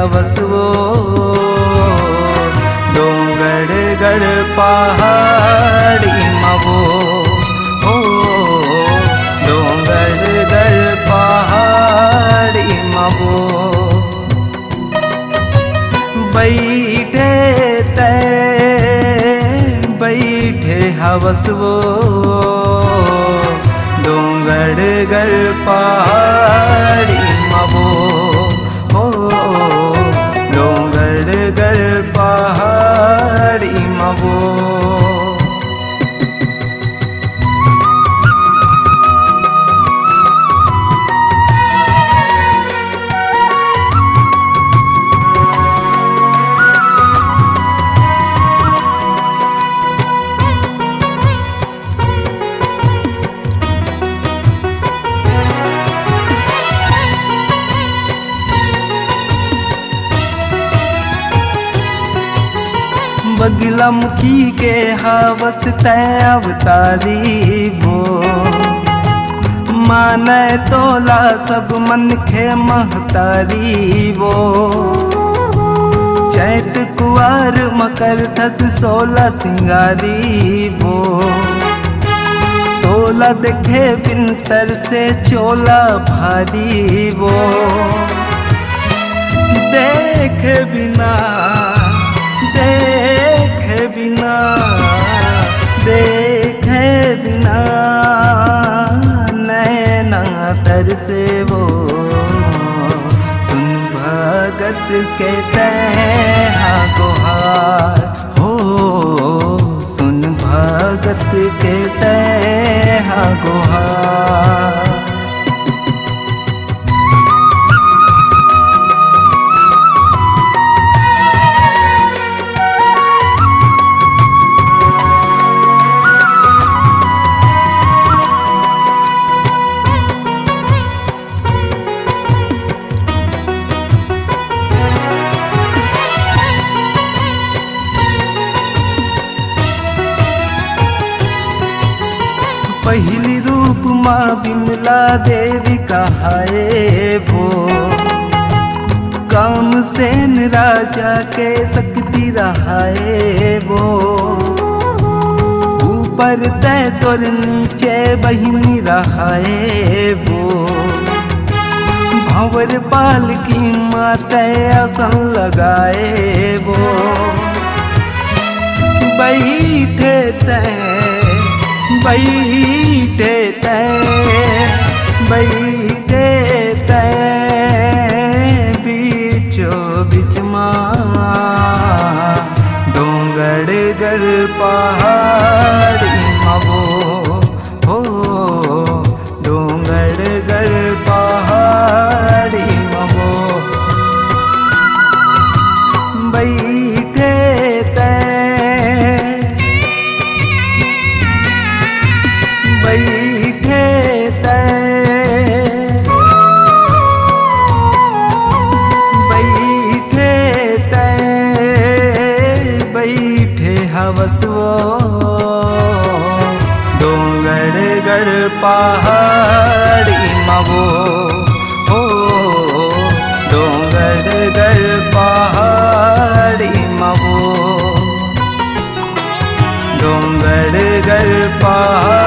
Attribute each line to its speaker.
Speaker 1: हवसवो डोंगरगड पहाड़ी मवो ओ डोंगरगड पहाड़ी मवो बैठे बैठे हवसवो डोंगरगड पहाड़ी मवो ओ डोंगरगड पहाड़ी मवो बगलामुखी के हवस तय अवतारी वो माने तोला सब मन के महतारी वो चैत कुवार मकर धस 16 सिंगारी वो तोला देखे बिनतर से चोला भारी वो देखे बिना देखे बिना देखे बिना नैना तरसे वो सुन भगत के तैहा गुहार हो सुन भगत के तैहा गुहार पहली रूप माँ बिमला देवी कहाए वो कामसेन राजा के शक्ति रहाए वो ऊपर तय तोर नीचे बहिनी रहाए वो भंवर पाल की माँ तय आसन लगाए वो बैठे तय बैठे तय बीचो बीच माँ डोंगरगड पहाड़ी मवो हो डोंगरगड पहाड़ी मवो बैठे बैठे बैठे हवसवो डोंगरगड पहाड़ी मवो हो डोंगरगड पहाड़ी मवो डोंगरगड पहाड़ी